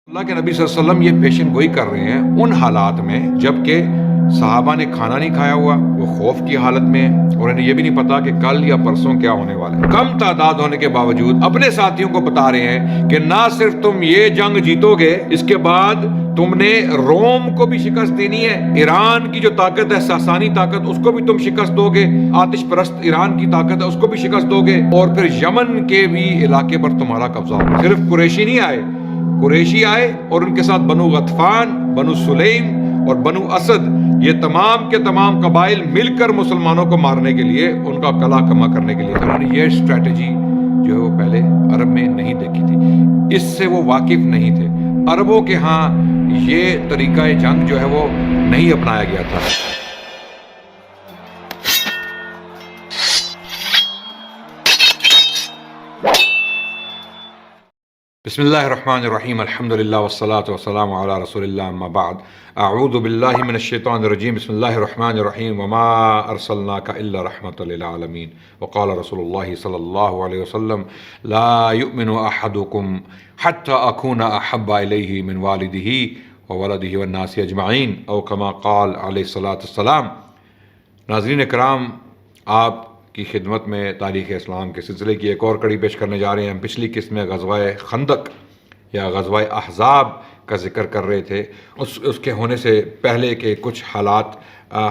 اللہ کے نبی صلی اللہ علیہ وسلم یہ پیشن گوئی کر رہے ہیں ان حالات میں جبکہ صحابہ نے کھانا نہیں کھایا ہوا، وہ خوف کی حالت میں، اور انہیں یہ بھی نہیں پتا کہ کل یا پرسوں کیا ہونے والا ہے۔ کم تعداد ہونے کے باوجود اپنے ساتھیوں کو بتا رہے ہیں کہ نہ صرف تم یہ جنگ جیتو گے، اس کے بعد تم نے روم کو بھی شکست دینی ہے، ایران کی جو طاقت ہے، ساسانی طاقت، اس کو بھی تم شکست دو گے، آتش پرست ایران کی طاقت ہے اس کو بھی شکست دو گے، اور پھر یمن کے بھی علاقے پر تمہارا قبضہ ہوگا۔ صرف قریشی نہیں آئے، قریشی آئے اور ان کے ساتھ بنو غطفان، بنو سلیم اور بنو اسد، یہ تمام کے تمام قبائل مل کر مسلمانوں کو مارنے کے لیے، ان کا قلع کما کرنے کے لیے۔ انہوں نے یہ اسٹریٹجی جو ہے وہ پہلے عرب میں نہیں دیکھی تھی، اس سے وہ واقف نہیں تھے۔ عربوں کے ہاں یہ طریقہ جنگ جو ہے وہ نہیں اپنایا گیا تھا۔ بسم اللہ الرحمن الرحیم، الحمدللہ والصلاة والسلام علی رسول اللہ، اما بعد، اعوذ باللہ من الشیطان الرجیم، بسم اللہ الرحمن الرحیم، وما ارسلناک الا رحمۃ للعالمین، وقال رسول اللہ صلی اللہ علیہ وسلم، لا یؤمن احدکم حتی اکون احب الیہ من والدہ وولدہ والناس اجمعین، او کما قال علیہ الصلاۃ والسلام۔ ناظرین کرام، آپ کی خدمت میں تاریخ اسلام کے سلسلے کی ایک اور کڑی پیش کرنے جا رہے ہیں۔ ہم پچھلی قسط میں غزوہ خندق یا غزوہ احزاب کا ذکر کر رہے تھے، اس کے ہونے سے پہلے کے کچھ حالات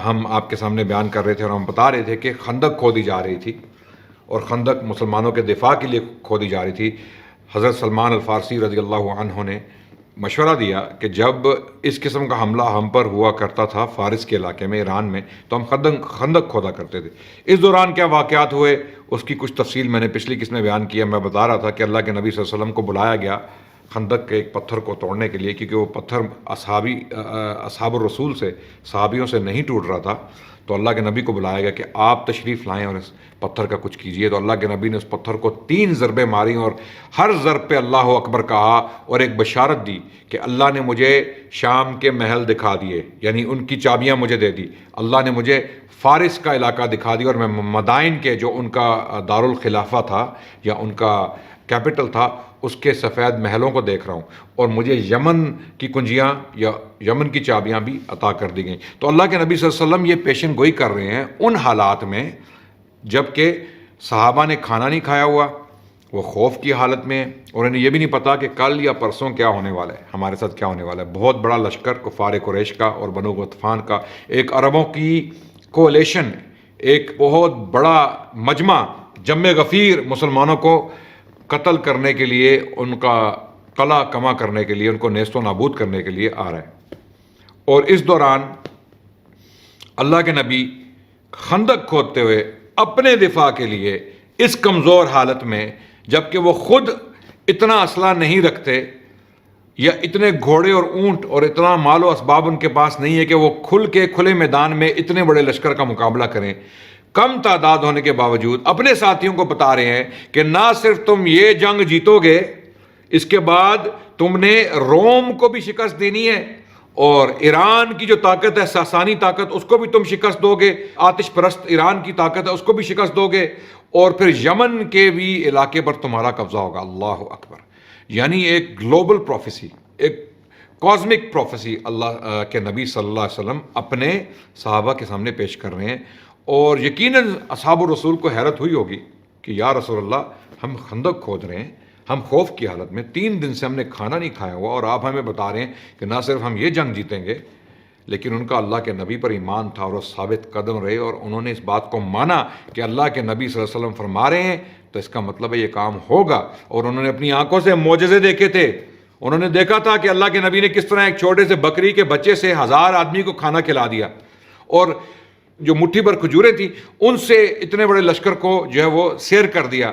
ہم آپ کے سامنے بیان کر رہے تھے، اور ہم بتا رہے تھے کہ خندق کھودی جا رہی تھی، اور خندق مسلمانوں کے دفاع کے لیے کھودی جا رہی تھی۔ حضرت سلمان الفارسی رضی اللہ عنہ نے مشورہ دیا کہ جب اس قسم کا حملہ ہم پر ہوا کرتا تھا فارس کے علاقے میں، ایران میں، تو ہم خندق کھودا کرتے تھے۔ اس دوران کیا واقعات ہوئے اس کی کچھ تفصیل میں نے پچھلی قسط میں بیان کیا۔ میں بتا رہا تھا کہ اللہ کے نبی صلی اللہ علیہ وسلم کو بلایا گیا خندق کے ایک پتھر کو توڑنے کے لیے، کیونکہ وہ پتھر اصحاب الرسول سے، صحابیوں سے نہیں ٹوٹ رہا تھا، تو اللہ کے نبی کو بلایا گیا کہ آپ تشریف لائیں اور اس پتھر کا کچھ کیجئے۔ تو اللہ کے نبی نے اس پتھر کو 3 ضربیں ماری، اور ہر ضرب پہ اللہ اکبر کہا، اور ایک بشارت دی کہ اللہ نے مجھے شام کے محل دکھا دیے، یعنی ان کی چابیاں مجھے دے دی۔ اللہ نے مجھے فارس کا علاقہ دکھا دیا، اور میں مدائن کے جو ان کا دارالخلافہ تھا یا ان کا کیپٹل تھا، اس کے سفید محلوں کو دیکھ رہا ہوں، اور مجھے یمن کی کنجیاں یا یمن کی چابیاں بھی عطا کر دی گئیں۔ تو اللہ کے نبی صلی اللہ علیہ وسلم یہ پیشن گوئی کر رہے ہیں ان حالات میں جبکہ صحابہ نے کھانا نہیں کھایا ہوا، وہ خوف کی حالت میں، اور انہیں یہ بھی نہیں پتا کہ کل یا پرسوں کیا ہونے والا ہے، ہمارے ساتھ کیا ہونے والا ہے۔ بہت بڑا لشکر کفار قریش کا اور بنو غطفان کا، ایک عربوں کی کولیشن، ایک بہت بڑا مجمع، جم غفیر، مسلمانوں کو قتل کرنے کے لیے، ان کا قلع کما کرنے کے لیے، ان کو نیست و نابود کرنے کے لیے آ رہا ہے۔ اور اس دوران اللہ کے نبی خندق کھودتے ہوئے اپنے دفاع کے لیے اس کمزور حالت میں، جبکہ وہ خود اتنا اسلحہ نہیں رکھتے، یا اتنے گھوڑے اور اونٹ اور اتنا مال و اسباب ان کے پاس نہیں ہے کہ وہ کھلے میدان میں اتنے بڑے لشکر کا مقابلہ کریں، کم تعداد ہونے کے باوجود اپنے ساتھیوں کو بتا رہے ہیں کہ نہ صرف تم یہ جنگ جیتو گے، اس کے بعد تم نے روم کو بھی شکست دینی ہے، اور ایران کی جو طاقت ہے، ساسانی طاقت، اس کو بھی تم شکست دو گے، آتش پرست ایران کی طاقت ہے اس کو بھی شکست دو گے، اور پھر یمن کے بھی علاقے پر تمہارا قبضہ ہوگا۔ اللہ اکبر! یعنی ایک گلوبل پروفیسی، ایک کازمک پروفیسی اللہ کے نبی صلی اللہ علیہ وسلم اپنے صحابہ کے سامنے پیش کر رہے ہیں۔ اور یقیناً اصحاب الرسول کو حیرت ہوئی ہوگی کہ یا رسول اللہ، ہم خندق کھود رہے ہیں، ہم خوف کی حالت میں، 3 دن سے ہم نے کھانا نہیں کھایا ہوا، اور آپ ہمیں بتا رہے ہیں کہ نہ صرف ہم یہ جنگ جیتیں گے، لیکن ان کا اللہ کے نبی پر ایمان تھا اور وہ ثابت قدم رہے، اور انہوں نے اس بات کو مانا کہ اللہ کے نبی صلی اللہ علیہ وسلم فرما رہے ہیں تو اس کا مطلب ہے یہ کام ہوگا۔ اور انہوں نے اپنی آنکھوں سے معجزے دیکھے تھے، انہوں نے دیکھا تھا کہ اللہ کے نبی نے کس طرح ایک چھوٹے سے بکری کے بچے سے 1000 آدمی کو کھانا کھلا دیا، اور جو مٹھی بھر کھجوریں تھیں ان سے اتنے بڑے لشکر کو جو ہے وہ سیر کر دیا۔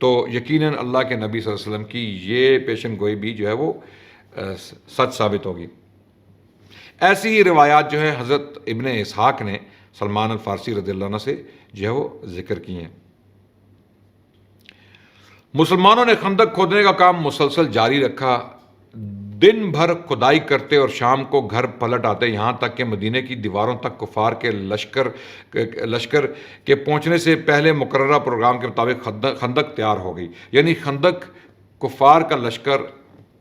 تو یقیناً اللہ کے نبی صلی اللہ علیہ وسلم کی یہ پیشن گوئی بھی جو ہے وہ سچ ثابت ہوگی۔ ایسی ہی روایات جو ہے حضرت ابن اسحاق نے سلمان الفارسی رضی اللہ عنہ سے جو ہے وہ ذکر کی ہیں۔ مسلمانوں نے خندق کھودنے کا کام مسلسل جاری رکھا، دن بھر کھدائی کرتے اور شام کو گھر پلٹ آتے، یہاں تک کہ مدینے کی دیواروں تک کفار کے لشکر کے پہنچنے سے پہلے مقررہ پروگرام کے مطابق خندق تیار ہو گئی۔ یعنی خندق کفار کا لشکر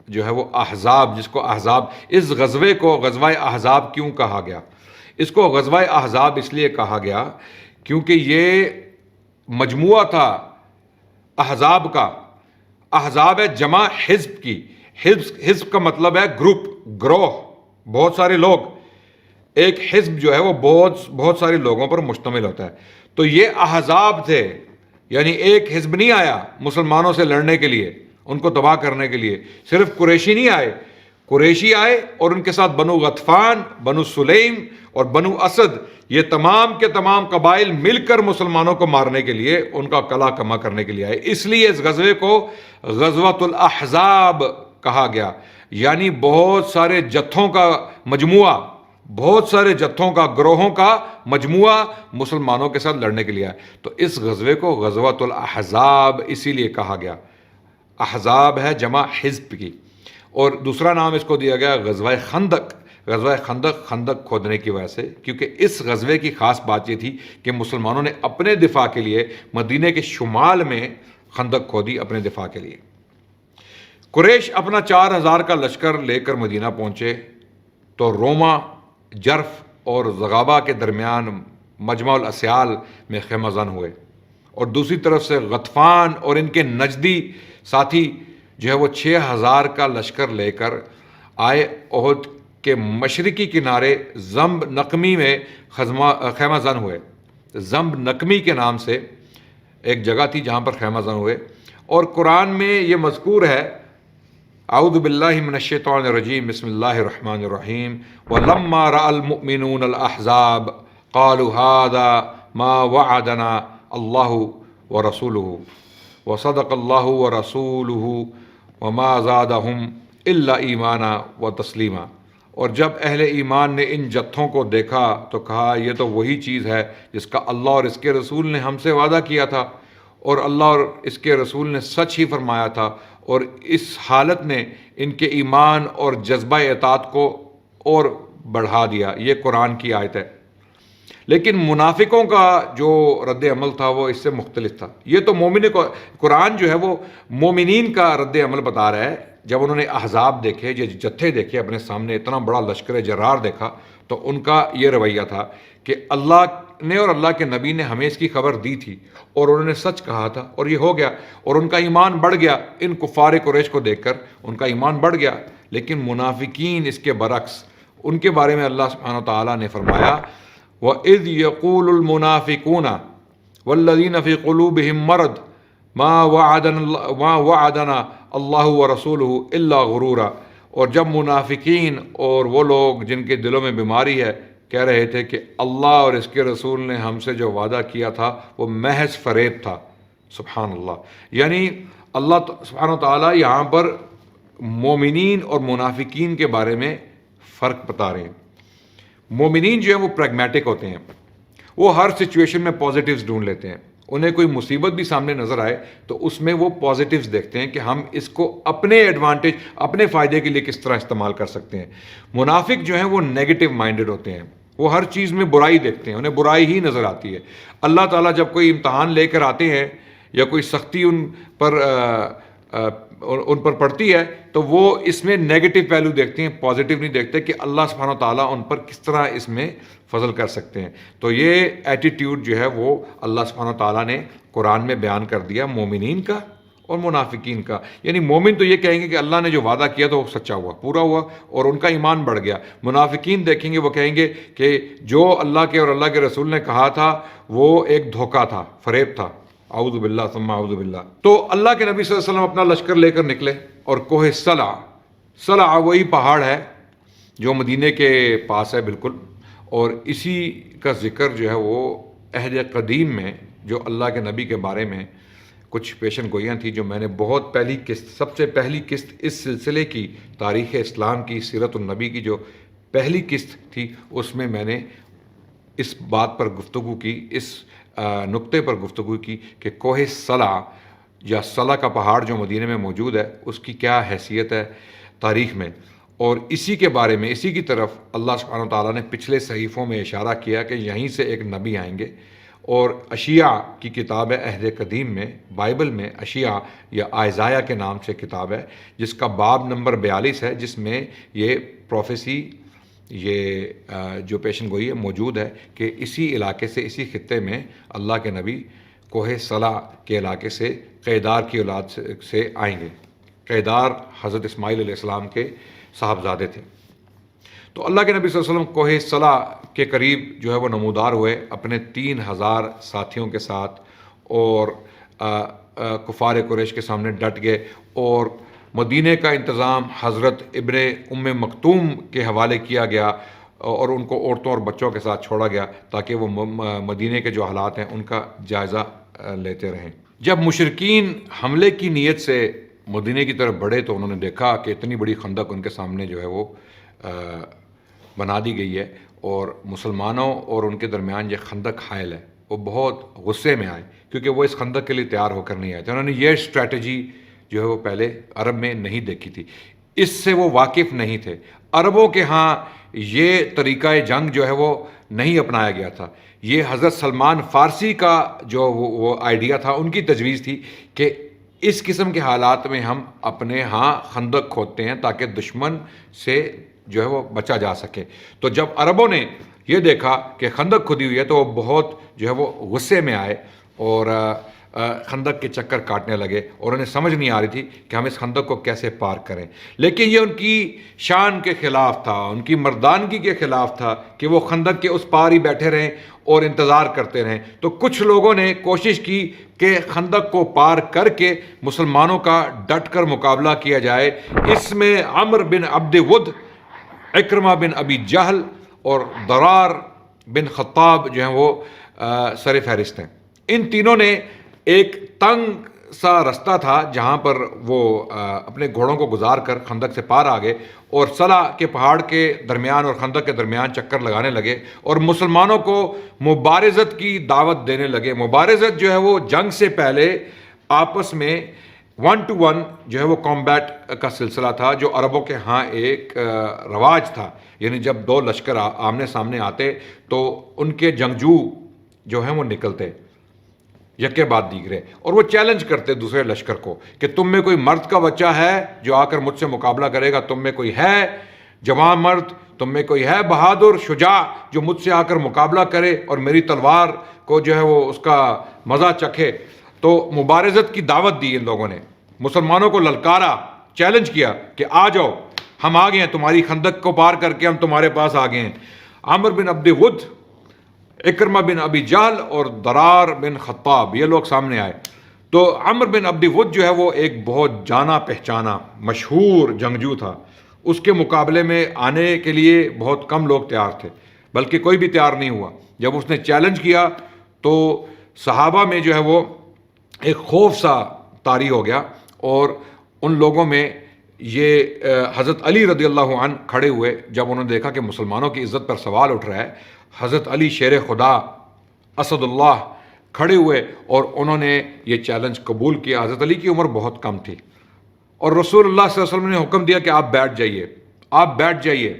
جو ہے وہ احزاب، جس کو احزاب، اس غزوے کو غزوہ احزاب کیوں کہا گیا؟ اس کو غزوہ احزاب اس لیے کہا گیا کیونکہ یہ مجموعہ تھا احزاب کا۔ احزاب ہے جمع حزب کی، حزب کا مطلب ہے گروپ، گروہ، بہت سارے لوگ۔ ایک حزب جو ہے وہ بہت سارے لوگوں پر مشتمل ہوتا ہے۔ تو یہ احزاب تھے، یعنی ایک حزب نہیں آیا مسلمانوں سے لڑنے کے لیے، ان کو تباہ کرنے کے لیے۔ صرف قریشی نہیں آئے، قریشی آئے اور ان کے ساتھ بنو غطفان، بنو سلیم اور بنو اسد، یہ تمام کے تمام قبائل مل کر مسلمانوں کو مارنے کے لیے، ان کا کلا کما کرنے کے لیے آئے۔ اس لیے اس غزوے کو غزوۃ الاحزاب کہا گیا، یعنی بہت سارے جتھوں کا مجموعہ، بہت سارے جتھوں کا، گروہوں کا مجموعہ مسلمانوں کے ساتھ لڑنے کے لیے آئے۔ تو اس غزوے کو غزوۃ الاحزاب اسی لیے کہا گیا۔ احزاب ہے جمع حزب کی۔ اور دوسرا نام اس کو دیا گیا غزوہ خندق۔ غزوہ خندق، خندق کھودنے کی وجہ سے، کیونکہ اس غزوے کی خاص بات یہ تھی کہ مسلمانوں نے اپنے دفاع کے لیے مدینے کے شمال میں خندق کھودی اپنے دفاع کے لیے۔ قریش اپنا 4000 کا لشکر لے کر مدینہ پہنچے تو روما، جرف اور زغابہ کے درمیان مجمع الاسیال میں خیمہ زن ہوئے، اور دوسری طرف سے غطفان اور ان کے نجدی ساتھی جو ہے وہ 6000 کا لشکر لے کر آئے۔ احد کے مشرقی کنارے زمب نقمی میں خیمہ زن ہوئے۔ زمب نقمی کے نام سے ایک جگہ تھی جہاں پر خیمہ زن ہوئے، اور قرآن میں یہ مذکور ہے، اعوذ باللہ من الشیطان الرجیم، بسم اللہ الرحمن الرحیم، وَلَمَّا رَأَى الْمُؤْمِنُونَ الْأَحْزَابَ قَالُوا هَذَا مَا وَعَدَنَا اللَّهُ وَرَسُولُهُ وَصَدَقَ اللَّهُ وَرَسُولُهُ وَمَا زَادَهُمْ إِلَّا إِيمَانًا وَتَسْلِيمًا۔ اور جب اہل ایمان نے ان جتھوں کو دیکھا تو کہا یہ تو وہی چیز ہے جس کا اللہ اور اس کے رسول نے ہم سے وعدہ کیا تھا، اور اللہ اور اس کے رسول نے سچ ہی فرمایا تھا، اور اس حالت نے ان کے ایمان اور جذبہ اطاعت کو اور بڑھا دیا۔ یہ قرآن کی آیت ہے۔ لیکن منافقوں کا جو رد عمل تھا وہ اس سے مختلف تھا۔ یہ تو قرآن جو ہے وہ مومنین کا رد عمل بتا رہا ہے۔ جب انہوں نے احزاب دیکھے، جتھے دیکھے اپنے سامنے، اتنا بڑا لشکر جرار دیکھا، تو ان کا یہ رویہ تھا کہ اللہ نے اور اللہ کے نبی نے ہمیں اس کی خبر دی تھی، اور انہوں نے سچ کہا تھا، اور یہ ہو گیا، اور ان کا ایمان بڑھ گیا۔ ان کفار قریش کو دیکھ کر ان کا ایمان بڑھ گیا۔ لیکن منافقین اس کے برعکس، ان کے بارے میں اللہ سبحانہ و تعالیٰ نے فرمایا وَإِذْ يَقُولُ الْمُنَافِقُونَ وَالَّذِينَ فِي قُلُوبِهِم مَّرَضٌ مَّا وَعَدَنَا اللَّهُ وَرَسُولُهُ إِلَّا غُرُورًا۔ اور جب منافقین اور وہ لوگ جن کے دلوں میں بیماری ہے کہہ رہے تھے کہ اللہ اور اس کے رسول نے ہم سے جو وعدہ کیا تھا وہ محض فریب تھا۔ سبحان اللہ، یعنی اللہ سبحانہ و تعالیٰ یہاں پر مومنین اور منافقین کے بارے میں فرق بتا رہے ہیں۔ مومنین جو ہیں وہ پریگمیٹک ہوتے ہیں، وہ ہر سچویشن میں پازیٹیوز ڈھونڈ لیتے ہیں۔ انہیں کوئی مصیبت بھی سامنے نظر آئے تو اس میں وہ پازیٹیوز دیکھتے ہیں کہ ہم اس کو اپنے ایڈوانٹیج، اپنے فائدے کے لیے کس طرح استعمال کر سکتے ہیں۔ منافق جو ہیں وہ نیگیٹو مائنڈڈ ہوتے ہیں، وہ ہر چیز میں برائی دیکھتے ہیں، انہیں برائی ہی نظر آتی ہے۔ اللہ تعالیٰ جب کوئی امتحان لے کر آتے ہیں یا کوئی سختی ان پر پڑتی ہے تو وہ اس میں نیگیٹو پہلو دیکھتے ہیں، پازیٹیو نہیں دیکھتے کہ اللہ سبحانہ و تعالیٰ ان پر کس طرح اس میں فضل کر سکتے ہیں۔ تو یہ ایٹیٹیوڈ جو ہے وہ اللہ سبحانہ و تعالیٰ نے قرآن میں بیان کر دیا مومنین کا اور منافقین کا۔ یعنی مومن تو یہ کہیں گے کہ اللہ نے جو وعدہ کیا تو وہ سچا ہوا، پورا ہوا، اور ان کا ایمان بڑھ گیا۔ منافقین دیکھیں گے، وہ کہیں گے کہ جو اللہ کے اور اللہ کے رسول نے کہا تھا وہ ایک دھوکہ تھا، فریب تھا۔ اعوذ باللہ ثم اعوذ باللہ۔ تو اللہ کے نبی صلی اللہ علیہ وسلم اپنا لشکر لے کر نکلے، اور کوہ صلع وہی پہاڑ ہے جو مدینے کے پاس ہے بالکل، اور اسی کا ذکر جو ہے وہ عہد قدیم میں جو اللہ کے نبی کے بارے میں کچھ پیشن گوئیاں تھیں، جو میں نے بہت پہلی قسط، سب سے پہلی قسط اس سلسلے کی، تاریخ اسلام کی، سیرت النبی کی جو پہلی قسط تھی، اس میں میں نے اس بات پر گفتگو کی، اس نقطے پر گفتگو کی کہ کوہ صلع یا صلع کا پہاڑ جو مدینے میں موجود ہے اس کی کیا حیثیت ہے تاریخ میں، اور اسی کے بارے میں، اسی کی طرف اللہ سبحانہ و تعالیٰ نے پچھلے صحیفوں میں اشارہ کیا کہ یہیں سے ایک نبی آئیں گے، اور اشیاء کی کتاب ہے عہد قدیم میں، بائبل میں اشیاء یا آئزایہ کے نام سے کتاب ہے، جس کا باب نمبر 42 ہے، جس میں یہ پروفیسی، یہ جو پیشن گوئی ہے موجود ہے کہ اسی علاقے سے، اسی خطے میں اللہ کے نبی کوہ صلا کے علاقے سے قیدار کی اولاد سے آئیں گے۔ قیدار حضرت اسماعیل علیہ السلام کے صاحبزادے تھے۔ تو اللہ کے نبی صلی اللہ علیہ وسلم کوہ صلا کے قریب جو ہے وہ نمودار ہوئے اپنے 3000 ساتھیوں کے ساتھ، اور کفار قریش کے سامنے ڈٹ گئے، اور مدینے کا انتظام حضرت ابن مکتوم کے حوالے کیا گیا، اور ان کو عورتوں اور بچوں کے ساتھ چھوڑا گیا تاکہ وہ مدینے کے جو حالات ہیں ان کا جائزہ لیتے رہیں۔ جب مشرکین حملے کی نیت سے مدینے کی طرف بڑھے تو انہوں نے دیکھا کہ اتنی بڑی خندق ان کے سامنے جو ہے وہ بنا دی گئی ہے، اور مسلمانوں اور ان کے درمیان یہ خندق حائل ہے۔ وہ بہت غصے میں آئے کیونکہ وہ اس خندق کے لیے تیار ہو کر نہیں آئے تھے۔ انہوں نے یہ اسٹریٹجی جو ہے وہ پہلے عرب میں نہیں دیکھی تھی، اس سے وہ واقف نہیں تھے۔ عربوں کے ہاں یہ طریقہ جنگ جو ہے وہ نہیں اپنایا گیا تھا۔ یہ حضرت سلمان فارسی کا جو وہ آئیڈیا تھا، ان کی تجویز تھی کہ اس قسم کے حالات میں ہم اپنے ہاں خندق کھودتے ہیں تاکہ دشمن سے جو ہے وہ بچا جا سکے۔ تو جب عربوں نے یہ دیکھا کہ خندق کھودی ہوئی ہے تو وہ بہت جو ہے وہ غصے میں آئے اور خندق کے چکر کاٹنے لگے، اور انہیں سمجھ نہیں آ رہی تھی کہ ہم اس خندق کو کیسے پار کریں۔ لیکن یہ ان کی شان کے خلاف تھا، ان کی مردانگی کے خلاف تھا کہ وہ خندق کے اس پار ہی بیٹھے رہیں اور انتظار کرتے رہیں۔ تو کچھ لوگوں نے کوشش کی کہ خندق کو پار کر کے مسلمانوں کا ڈٹ کر مقابلہ کیا جائے۔ اس میں عمرو بن عبد ود، اکرمہ بن ابی جہل اور ضرار بن خطاب جو ہیں وہ سر فہرست ہیں۔ ان تینوں نے ایک تنگ سا رستہ تھا جہاں پر وہ اپنے گھوڑوں کو گزار کر خندق سے پار آ گئے، اور صلا کے پہاڑ کے درمیان اور خندق کے درمیان چکر لگانے لگے، اور مسلمانوں کو مبارزت کی دعوت دینے لگے۔ مبارزت جو ہے وہ جنگ سے پہلے آپس میں 1 to 1 جو ہے وہ کامبیٹ کا سلسلہ تھا، جو عربوں کے ہاں ایک رواج تھا۔ یعنی جب دو لشکر آمنے سامنے آتے تو ان کے جنگجو جو ہیں وہ نکلتے یکے بعد دیگرے، اور وہ چیلنج کرتے دوسرے لشکر کو کہ تم میں کوئی مرد کا بچہ ہے جو آ کر مجھ سے مقابلہ کرے گا، تم میں کوئی ہے جوان مرد، تم میں کوئی ہے بہادر شجاع جو مجھ سے آ کر مقابلہ کرے اور میری تلوار کو جو ہے وہ اس کا مزہ چکھے۔ تو مبارزت کی دعوت دی ان لوگوں نے، مسلمانوں کو للکارا، چیلنج کیا کہ آ جاؤ، ہم آ گئے ہیں، تمہاری خندق کو پار کر کے ہم تمہارے پاس آ گئے ہیں۔ عمرو بن عبد ود، اکرمہ بن ابی جہل اور ضرار بن خطاب یہ لوگ سامنے آئے۔ تو عمرو بن عبد ود جو ہے وہ ایک بہت جانا پہچانا مشہور جنگجو تھا، اس کے مقابلے میں آنے کے لیے بہت کم لوگ تیار تھے، بلکہ کوئی بھی تیار نہیں ہوا۔ جب اس نے چیلنج کیا تو صحابہ میں جو ہے وہ ایک خوف سا طاری ہو گیا، اور ان لوگوں میں یہ حضرت علی رضی اللہ عنہ کھڑے ہوئے جب انہوں نے دیکھا کہ مسلمانوں کی عزت پر سوال اٹھ رہا ہے۔ حضرت علی شیر خدا اسد اللہ کھڑے ہوئے اور انہوں نے یہ چیلنج قبول کیا۔ حضرت علی کی عمر بہت کم تھی، اور رسول اللہ صلی اللہ علیہ وسلم نے حکم دیا کہ آپ بیٹھ جائیے، آپ بیٹھ جائیے،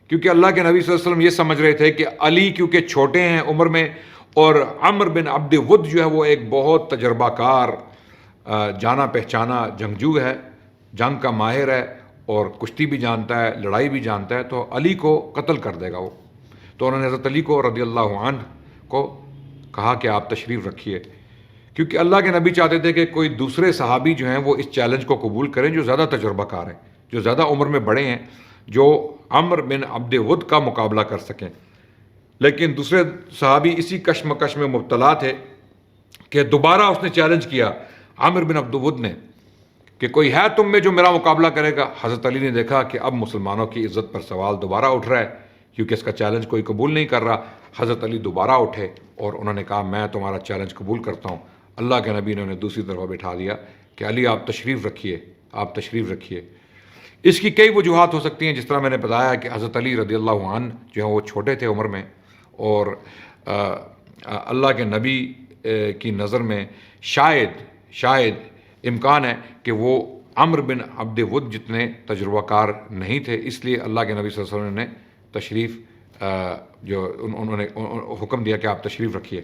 کیونکہ اللہ کے نبی صلی اللہ علیہ وسلم یہ سمجھ رہے تھے کہ علی کیونکہ چھوٹے ہیں عمر میں، اور عمرو بن عبد ود جو ہے وہ ایک بہت تجربہ کار جانا پہچانا جنگجو ہے، جنگ کا ماہر ہے، اور کشتی بھی جانتا ہے، لڑائی بھی جانتا ہے، تو علی کو قتل کر دے گا وہ۔ تو انہوں نے حضرت علی کو رضی اللہ عنہ کو کہا کہ آپ تشریف رکھیے، کیونکہ اللہ کے نبی چاہتے تھے کہ کوئی دوسرے صحابی جو ہیں وہ اس چیلنج کو قبول کریں جو زیادہ تجربہ کار ہیں، جو زیادہ عمر میں بڑے ہیں، جو عمرو بن عبد ود کا مقابلہ کر سکیں۔ لیکن دوسرے صحابی اسی کشمکش میں مبتلا تھے کہ دوبارہ اس نے چیلنج کیا عمرو بن عبد ود نے کہ کوئی ہے تم میں جو میرا مقابلہ کرے گا۔ حضرت علی نے دیکھا کہ اب مسلمانوں کی عزت پر سوال دوبارہ اٹھ رہا ہے کیونکہ اس کا چیلنج کوئی قبول نہیں کر رہا۔ حضرت علی دوبارہ اٹھے اور انہوں نے کہا میں تمہارا چیلنج قبول کرتا ہوں۔ اللہ کے نبی نے انہیں دوسری طرف بٹھا دیا کہ علی آپ تشریف رکھیے، آپ تشریف رکھیے۔ اس کی کئی وجوہات ہو سکتی ہیں، جس طرح میں نے بتایا کہ حضرت علی رضی اللہ عنہ جو ہیں وہ چھوٹے تھے عمر میں، اور اللہ کے نبی کی نظر میں شاید امکان ہے کہ وہ عمرو بن عبد ود جتنے تجربہ کار نہیں تھے، اس لیے اللہ کے نبی صلی اللہ علیہ وسلم نے تشریف جو انہوں نے حکم دیا کہ آپ تشریف رکھیے۔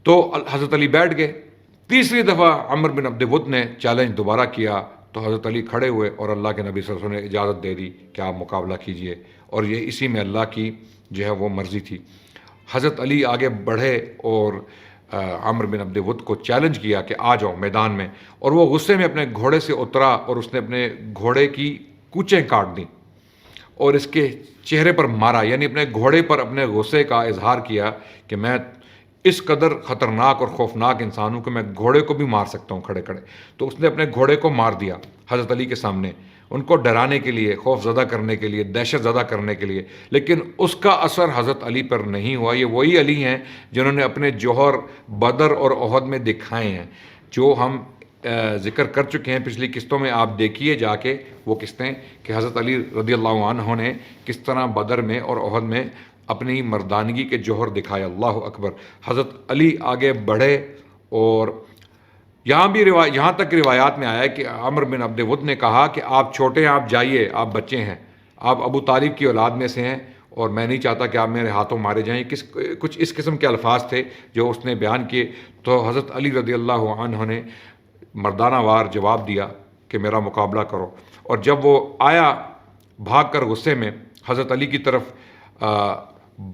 تو حضرت علی بیٹھ گئے. تیسری دفعہ عمر بن عبد ود نے چیلنج دوبارہ کیا تو حضرت علی کھڑے ہوئے اور اللہ کے نبی صلی اللہ علیہ وسلم نے اجازت دے دی کہ آپ مقابلہ کیجئے، اور یہ اسی میں اللہ کی جو ہے وہ مرضی تھی. حضرت علی آگے بڑھے اور عمر بن عبد ود کو چیلنج کیا کہ آ جاؤ میدان میں، اور وہ غصے میں اپنے گھوڑے سے اترا اور اس نے اپنے گھوڑے کی کونچیں کاٹ دیں اور اس کے چہرے پر مارا، یعنی اپنے گھوڑے پر اپنے غصے کا اظہار کیا کہ میں اس قدر خطرناک اور خوفناک انسان ہوں کہ میں گھوڑے کو بھی مار سکتا ہوں کھڑے کھڑے. تو اس نے اپنے گھوڑے کو مار دیا حضرت علی کے سامنے، ان کو ڈرانے کے لیے، خوف زدہ کرنے کے لیے، دہشت زدہ کرنے کے لیے. لیکن اس کا اثر حضرت علی پر نہیں ہوا. یہ وہی علی ہیں جنہوں نے اپنے جوہر بدر اور احد میں دکھائے ہیں، جو ہم ذکر کر چکے ہیں پچھلی قسطوں میں. آپ دیکھیے جا کے وہ قسطیں کہ حضرت علی رضی اللہ عنہ نے کس طرح بدر میں اور احد میں اپنی مردانگی کے جوہر دکھائے. اللہ اکبر. حضرت علی آگے بڑھے اور یہاں تک روایات میں آیا ہے کہ عمر بن عبد ود نے کہا کہ آپ چھوٹے ہیں، آپ جائیے، آپ بچے ہیں، آپ ابو طالب کی اولاد میں سے ہیں اور میں نہیں چاہتا کہ آپ میرے ہاتھوں مارے جائیں. کچھ اس قسم کے الفاظ تھے جو اس نے بیان کیے. تو حضرت علی رضی اللہ عنہ نے مردانہ وار جواب دیا کہ میرا مقابلہ کرو. اور جب وہ آیا بھاگ کر غصے میں حضرت علی کی طرف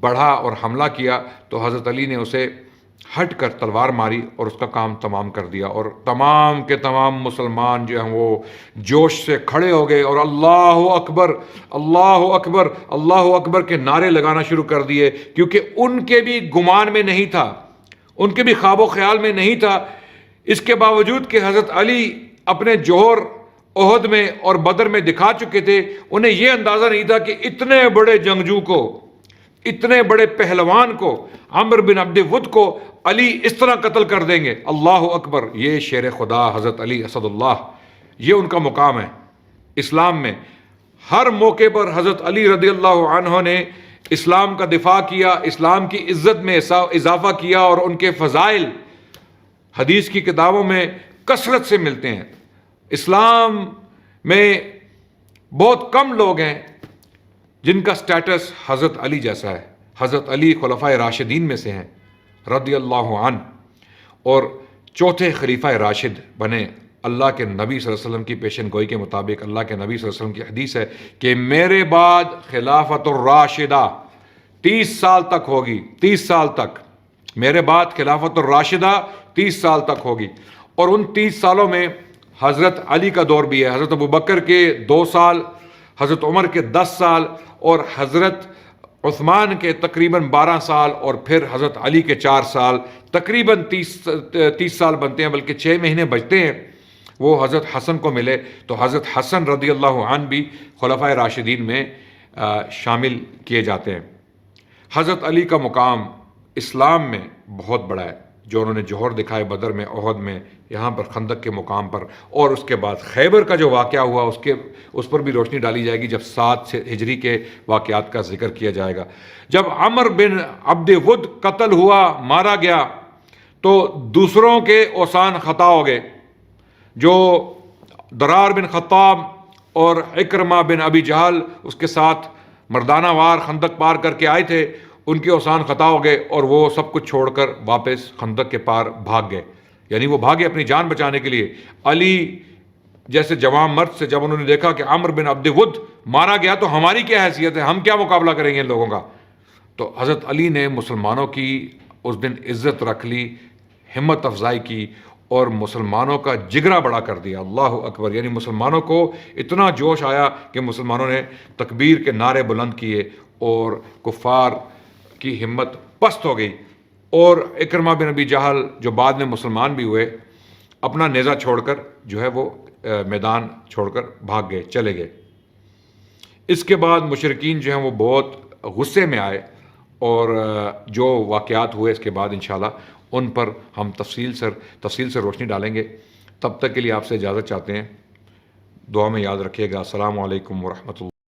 بڑھا اور حملہ کیا تو حضرت علی نے اسے ہٹ کر تلوار ماری اور اس کا کام تمام کر دیا. اور تمام کے تمام مسلمان جو ہیں وہ جوش سے کھڑے ہو گئے اور اللہ اکبر اللہ اکبر اللہ اکبر کے نعرے لگانا شروع کر دیے، کیونکہ ان کے بھی گمان میں نہیں تھا، ان کے بھی خواب و خیال میں نہیں تھا. اس کے باوجود کہ حضرت علی اپنے جوہر احد میں اور بدر میں دکھا چکے تھے، انہیں یہ اندازہ نہیں تھا کہ اتنے بڑے جنگجو کو، اتنے بڑے پہلوان کو، عمر بن عبد ود کو علی اس طرح قتل کر دیں گے. اللہ اکبر. یہ شیر خدا حضرت علی اسد اللہ، یہ ان کا مقام ہے اسلام میں. ہر موقع پر حضرت علی رضی اللہ عنہ نے اسلام کا دفاع کیا، اسلام کی عزت میں اضافہ کیا، اور ان کے فضائل حدیث کی کتابوں میں کثرت سے ملتے ہیں. اسلام میں بہت کم لوگ ہیں جن کا سٹیٹس حضرت علی جیسا ہے. حضرت علی خلفائے راشدین میں سے ہیں رضی اللہ عنہ، اور چوتھے خلیفہ راشد بنے. اللہ کے نبی صلی اللہ علیہ وسلم کی پیشن گوئی کے مطابق اللہ کے نبی صلی اللہ علیہ وسلم کی حدیث ہے کہ میرے بعد خلافت الراشدہ 30 سال تک ہوگی. 30 سال تک میرے بعد خلافت الراشدہ 30 سال تک ہوگی. اور ان 30 سالوں میں حضرت علی کا دور بھی ہے. حضرت ابوبکر کے 2 سال، حضرت عمر کے 10 سال، اور حضرت عثمان کے تقریباً 12 سال، اور پھر حضرت علی کے 4 سال، تقریباً 30 سال بنتے ہیں، بلکہ 6 مہینے بچتے ہیں. وہ حضرت حسن کو ملے تو حضرت حسن رضی اللہ عنہ بھی خلفائے راشدین میں شامل کیے جاتے ہیں. حضرت علی کا مقام اسلام میں بہت بڑا ہے، جو انہوں نے جوہر دکھائے بدر میں، احد میں، یہاں پر خندق کے مقام پر. اور اس کے بعد خیبر کا جو واقعہ ہوا اس پر بھی روشنی ڈالی جائے گی جب 7 ہجری کے واقعات کا ذکر کیا جائے گا. جب عمر بن عبد ود قتل ہوا، مارا گیا، تو دوسروں کے اوسان خطا ہو گئے. جو درار بن خطاب اور اکرمہ بن ابی جہل اس کے ساتھ مردانہ وار خندق پار کر کے آئے تھے، ان کے اوسان خطا ہو گئے اور وہ سب کچھ چھوڑ کر واپس خندق کے پار بھاگ گئے. یعنی وہ بھاگے اپنی جان بچانے کے لیے. علی جیسے جوان مرد سے جب انہوں نے دیکھا کہ عمر بن عبد ود مارا گیا تو ہماری کیا حیثیت ہے، ہم کیا مقابلہ کریں گے ان لوگوں کا، تو حضرت علی نے مسلمانوں کی اس دن عزت رکھ لی، ہمت افزائی کی، اور مسلمانوں کا جگرا بڑا کر دیا. اللہ اکبر. یعنی مسلمانوں کو اتنا جوش آیا کہ مسلمانوں نے تکبیر کے نعرے بلند کیے اور کفار کی ہمت پست ہو گئی. اور اکرمہ بن ابی جہل جو بعد میں مسلمان بھی ہوئے، اپنا نیزہ چھوڑ کر جو ہے وہ میدان چھوڑ کر بھاگ گئے، چلے گئے. اس کے بعد مشرکین جو ہیں وہ بہت غصے میں آئے، اور جو واقعات ہوئے اس کے بعد انشاءاللہ ان پر ہم تفصیل سے روشنی ڈالیں گے. تب تک کے لیے آپ سے اجازت چاہتے ہیں. دعا میں یاد رکھیے گا. السلام علیکم ورحمۃ اللہ.